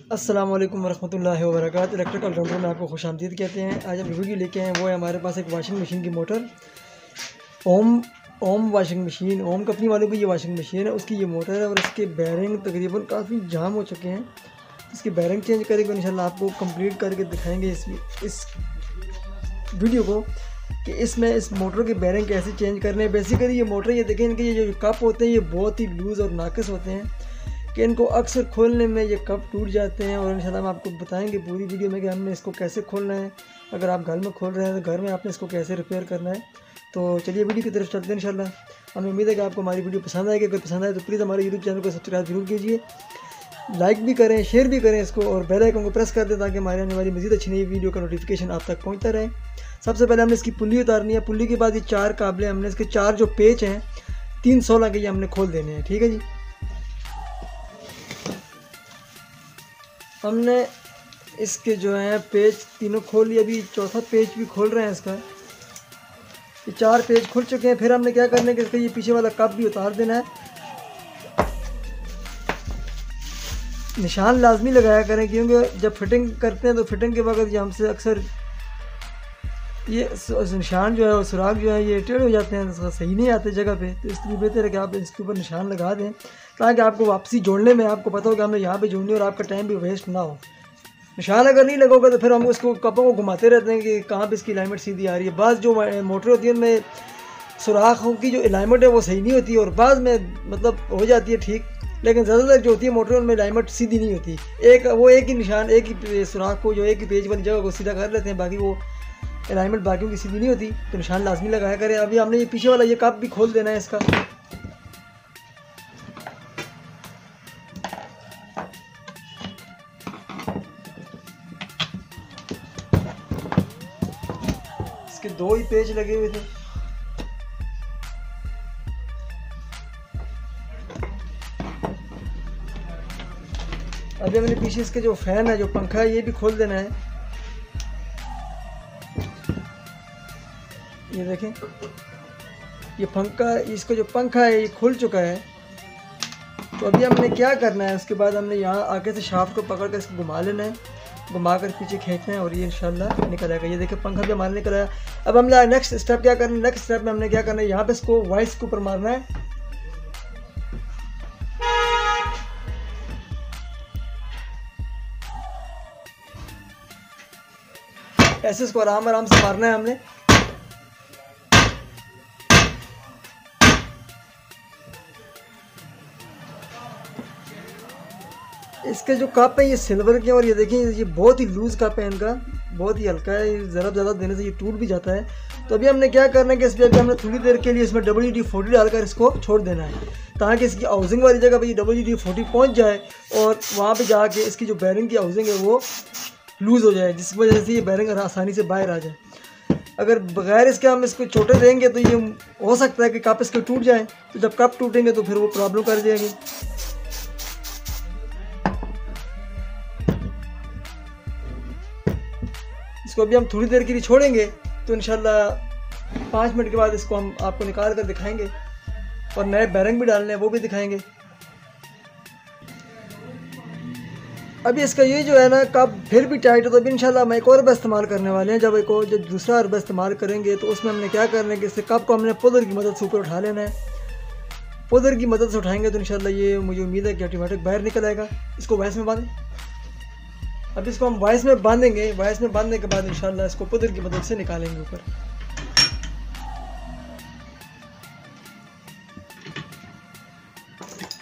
अस्सलाम वालेकुम वरहमतुल्लाहि वबरकातुहू। इलेक्ट्रिकल ऑलराउंडर में आपको खुशामदीद कहते हैं। आज हम वीडियो लेके आए हैं, वो है हमारे पास एक वाशिंग मशीन की मोटर। ओम वाशिंग मशीन, ओम कंपनी वालों की ये वाशिंग मशीन है, उसकी ये मोटर है और इसके बैरिंग तकरीबन काफ़ी जाम हो चुके हैं। इसके बैरिंग चेंज करेंगे इंशाल्लाह, आपको कंप्लीट करके दिखाएंगे इस वीडियो को कि इसमें इस मोटर के बैरिंग कैसे चेंज करने हैं। बेसिकली ये मोटर, ये देखें, इनके ये जो कप होते हैं ये बहुत ही लूज़ और नाकिस होते हैं कि इनको अक्सर खोलने में ये कप टूट जाते हैं। और इंशाल्लाह हम आपको बताएंगे पूरी वीडियो में कि हमने इसको कैसे खोलना है। अगर आप घर में खोल रहे हैं तो घर में आपने इसको कैसे रिपेयर करना है। तो चलिए वीडियो की तरफ चलते हैं इंशाल्लाह। हमें उम्मीद है कि आपको हमारी वीडियो पसंद आएगी। अगर पसंद आए तो प्लीज़ हमारे यूट्यूब चैनल को सब्सक्राइब जरूर कीजिए, लाइक भी करें, शेयर भी करें इसको और बेल आइकन को प्रेस कर दें ताकि हमारे आने वाली मज़ीद अच्छी नई वीडियो का नोटिफिकेशन आप तक पहुँचता रहे। सबसे पहले हमने इसकी पुल्ली उतारनी है। पुल्ली के बाद ये 4 काबले, हमने इसके 4 जो पेच हैं 316 के, ये हमने खोल देने हैं। ठीक है जी, हमने इसके जो है पेच तीनों खोल लिए, अभी चौथा पेच भी खोल रहे हैं इसका। ये 4 पेच खुल चुके हैं। फिर हमने क्या करना है कि इसका ये पीछे वाला कप भी उतार देना है। निशान लाजमी लगाया करें क्योंकि जब फिटिंग करते हैं तो फिटिंग के वक्त ये हमसे अक्सर ये निशान जो है और सुराख जो है ये टेढ़े हो जाते हैं, तो सही नहीं आते जगह पे। तो इसलिए बेहतर है कि आप इसके ऊपर निशान लगा दें ताकि आपको वापसी जोड़ने में आपको पता हो कि हमने यहाँ पे जोड़नी और आपका टाइम भी वेस्ट ना हो। निशान अगर नहीं लगोगा तो फिर हम उसको कपों को घुमाते रहते हैं कि कहाँ पे इसकी अलाइनमेंट सीधी आ रही है। बाज़ जो मोटर होती है उनमें सुराखों की जो अलाइनमेंट है वो सही नहीं होती और बाज़ में मतलब हो जाती है ठीक, लेकिन ज़्यादातर जो होती है मोटर उनमें अलाइनमेंट सीधी नहीं होती। एक ही निशान, एक ही सुराख को, जो एक ही पेज वाली जगह को सीधा कर लेते हैं, बाकी वो अलाइनमेंट बाकियों की सीधी नहीं होती। तो निशान लाजमी लगाया करें। अभी हमने ये पीछे वाला ये कप भी खोल देना है इसका। इसके 2 ही पेच लगे हुए थे। अभी हमने पीछे इसके जो फैन है, जो पंखा है, ये भी खोल देना है। ये देखें, ये पंखा, इसका जो पंखा है ये खुल चुका है। तो अभी हमने क्या करना है, उसके बाद हमने यहाँ आगे से शाफ्ट को पकड़ कर इसको घुमा लेना है, घुमा कर पीछे खींचना है और ये इंशाल्लाह निकल आएगा। ये देखिए पंखा भी हमारा निकल आया। अब हमने नेक्स्ट स्टेप क्या करना है, नेक्स्ट स्टेप में हमने क्या करना है, यहाँ पे इसको वाइस के ऊपर मारना है। ऐसे इसको आराम आराम से मारना है हमने। इसके जो कप है ये सिल्वर के, और ये देखिए ये बहुत ही लूज़ कप है इनका, बहुत ही हल्का है, ज़रा ज़्यादा देने से ये टूट भी जाता है। तो अभी हमने क्या करना है कि इस पर अभी हमने थोड़ी देर के लिए इसमें WD-40 डालकर इसको छोड़ देना है ताकि इसकी हाउसिंग वाली जगह पर ये WD-40 पहुँच जाए और वहाँ पे जाके इसकी जो बैरिंग की हाउसिंग है वो लूज़ हो जाए, जिस वजह से ये बैरिंग आसानी से बाहर आ जाए। अगर बगैर इसके हम इसको छोटे देंगे तो ये हो सकता है कि कप इसके टूट जाए। तो जब कप टूटेंगे तो फिर वो प्रॉब्लम कर जाएगी। इसको अभी हम थोड़ी देर के लिए छोड़ेंगे तो इंशाल्लाह 5 मिनट के बाद इसको हम आपको निकाल कर दिखाएंगे और नए बैरिंग भी डालने हैं वो भी दिखाएंगे। अभी इसका ये जो है ना कप फिर भी टाइट हो, तो अभी इंशाल्लाह हम एक और अरबा इस्तेमाल करने वाले हैं। जब दूसरा अरबा इस्तेमाल करेंगे तो उसमें हमने क्या करना है कि इस कप को हमने पुदर की मदद से ऊपर उठा लेना है। पुदर की मदद से उठाएंगे तो इंशाल्लाह ये मुझे उम्मीद है कि ऑटोमेटिक बाहर निकल आएगा। इसको वाइस में बांधें। अब इसको हम वाइस में बांधेंगे। वाइस में बांधने के बाद इंशाल्लाह इसको पुदर की मदद से निकालेंगे ऊपर।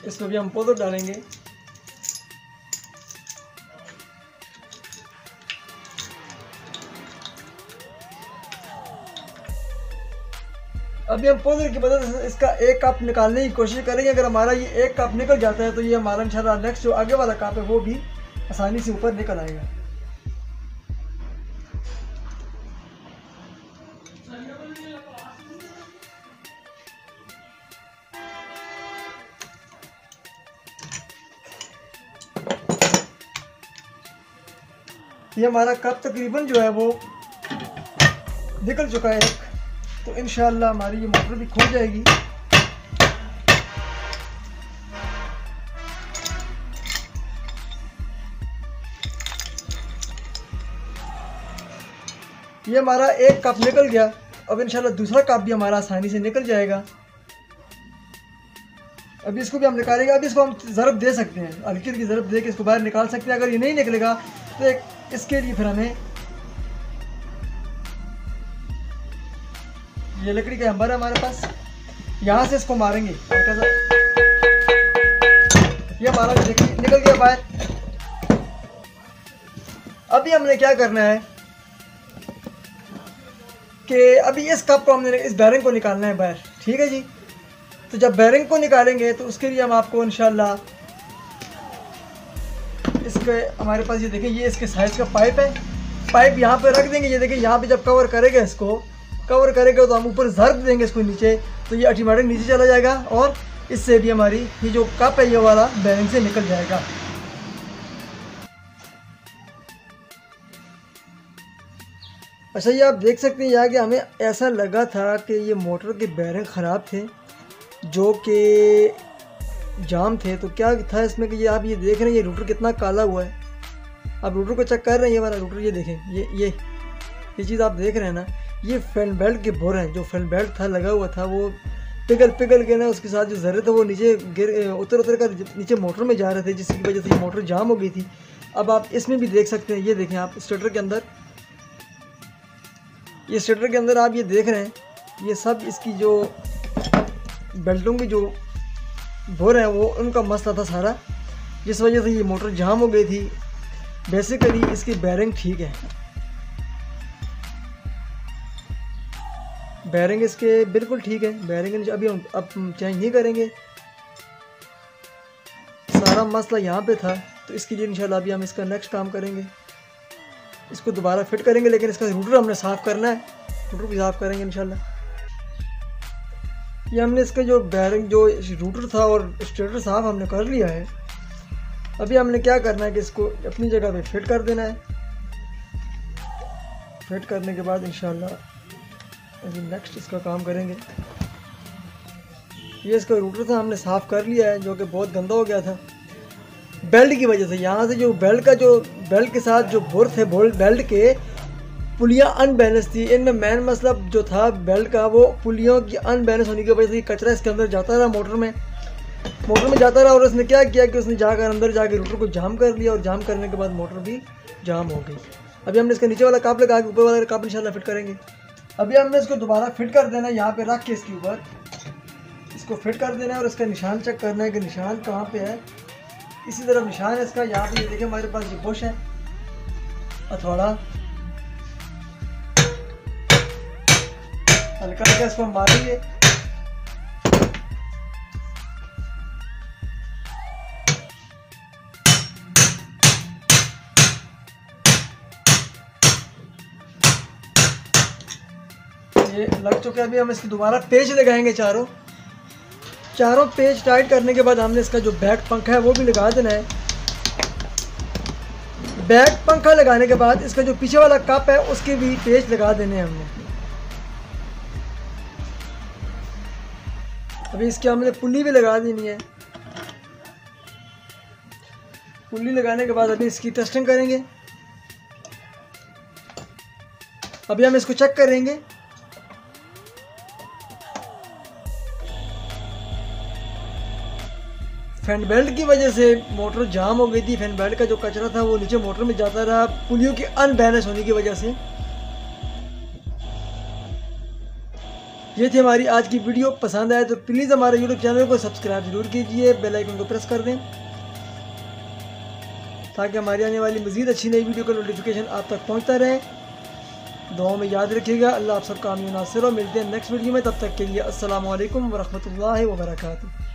इसमें भी हम पुदर डालेंगे। अभी हम पुदर की मदद से इसका एक कप निकालने की कोशिश करेंगे। अगर हमारा ये एक कप निकल जाता है तो ये हमारा इंशाल्लाह नेक्स्ट जो आगे वाला कप है वो भी आसानी से ऊपर निकल आएगा। ये हमारा कप तकरीबन जो है वो निकल चुका है एक। तो इंशाल्लाह हमारी ये मोटर भी खुल जाएगी। ये हमारा एक कप निकल गया। अब इंशाल्लाह दूसरा कप भी हमारा आसानी से निकल जाएगा। अभी इसको भी हम निकालेंगे। अभी इसको हम ज़रब दे सकते हैं, हल्की हल्की ज़रब दे के इसको बाहर निकाल सकते हैं। अगर ये नहीं निकलेगा तो इसके लिए फिर हमें ये लकड़ी का हैमर है हमारे पास, यहाँ से इसको मारेंगे हल्का सा। ये हमारा देखिए निकल गया बाहर। अभी हमने क्या करना है कि अभी इस कप को हमने इस बैरिंग को निकालना है बाहर, ठीक है जी। तो जब बैरिंग को निकालेंगे तो उसके लिए हम आपको इंशाल्लाह इसके हमारे पास ये देखें, ये इसके साइज़ का पाइप है। पाइप यहाँ पे रख देंगे। ये देखिए यहाँ पे जब कवर करेगा, इसको कवर करेगा तो हम ऊपर ज़रब देंगे इसको नीचे, तो ये ऑटोमेटिक नीचे चला जाएगा और इससे भी हमारी ये जो कप है ये वाला बैरिंग से निकल जाएगा। अच्छा, ये आप देख सकते हैं यहाँ कि हमें ऐसा लगा था कि ये मोटर के बैरिंग ख़राब थे, जो कि जाम थे। तो क्या था इसमें कि ये आप ये देख रहे हैं, ये रूटर कितना काला हुआ है। आप रूटर को चेक कर रहे हैं, ये वाला रूटर, ये देखें, ये चीज़ आप देख रहे हैं ना, ये फैन बेल्ट के बोर हैं। जो फैन बेल्ट था लगा हुआ था वो पिघल के ना उसके साथ जो ज़र्रे थे वो नीचे उतर कर नीचे मोटर में जा रहे थे, जिसकी वजह से ये मोटर जाम हो गई थी। अब आप इसमें भी देख सकते हैं, ये देखें आप स्टार्टर के अंदर, ये स्टार्टर के अंदर आप ये देख रहे हैं, ये सब इसकी जो बेल्टों की जो बोर है वो उनका मसला था सारा, जिस वजह से ये मोटर जाम हो गई थी। बेसिकली इसकी बैरिंग ठीक है, बैरिंग इसके बिल्कुल ठीक है। बैरिंग अभी हम अब चेंज नहीं करेंगे, सारा मसला यहाँ पे था। तो इसके लिए इंशाल्लाह अभी हम इसका नेक्स्ट काम करेंगे, इसको दोबारा फिट करेंगे। लेकिन इसका रूटर हमने साफ़ करना है, रूटर भी साफ़ करेंगे इंशाल्लाह। ये हमने इसका जो बैरिंग जो रूटर था और स्टार्टर साफ़ हमने कर लिया है। अभी हमने क्या करना है कि इसको अपनी जगह पे फिट कर देना है। फिट करने के बाद इंशाल्लाह अभी नेक्स्ट इसका काम करेंगे। ये इसका रूटर था हमने साफ़ कर लिया है, जो कि बहुत गंदा हो गया था बेल्ट की वजह से। यहाँ से जो बेल्ट के साथ जो बोर थे, बेल्ट के पुलियाँ अनबैलेंस थी। इनमें मेन मसला जो था बेल्ट का, वो पुलियों की अनबैलेंस होने की वजह से कचरा इसके अंदर जाता रहा, मोटर में जाता रहा। और उसने क्या किया कि उसने जाकर अंदर जाके रूटर को जाम कर लिया, और जाम करने के बाद मोटर भी जाम हो गई। अभी हमने इसका नीचे वाला काप लगा के ऊपर वाला काप इंशाल्लाह फिट करेंगे। अभी हमने इसको दोबारा फिट कर देना है, यहाँ पे रख के इसके ऊपर इसको फिट कर देना है। और इसका निशान चेक करना है कि निशान कहाँ पे है। इसी तरह निशान है इसका, यहाँ पे ये देखिए हमारे पास ये बुश है, हथौड़ा, हल्का हल्का इसको हम मारेंगे। ये लग चुके हैं। अभी हम इसकी दोबारा पेच लगाएंगे, चारों पेच टाइट करने के बाद हमने इसका जो बैक पंखा है वो भी लगा देना है। बैक पंखा लगाने के बाद इसका जो पीछे वाला कप है उसके भी पेच लगा देने हैं हमने। अभी इसके हमने पुल्ली भी लगा देनी है। पुल्ली लगाने के बाद अभी इसकी टेस्टिंग करेंगे। अभी हम इसको चेक करेंगे। फैन बेल्ट की वजह से मोटर जाम हो गई थी। फैन बेल्ट का जो कचरा था वो नीचे मोटर में जाता रहा, पुलियों की अनबैलेंस होने की वजह से। ये थी हमारी आज की वीडियो। पसंद आए तो प्लीज़ हमारे यूट्यूब चैनल को सब्सक्राइब जरूर कीजिए, बेल आइकन को प्रेस कर दें ताकि हमारी आने वाली मज़ीद अच्छी नई वीडियो का नोटिफिकेशन आप तक पहुंचता रहे। दुआ में याद रखिएगा। अल्लाह आप सबका आमीन नासिर। मिलते हैं नेक्स्ट वीडियो में, तब तक के लिए अस्सलामु अलैकुम वरहमतुल्लाहि वबरकातुहू।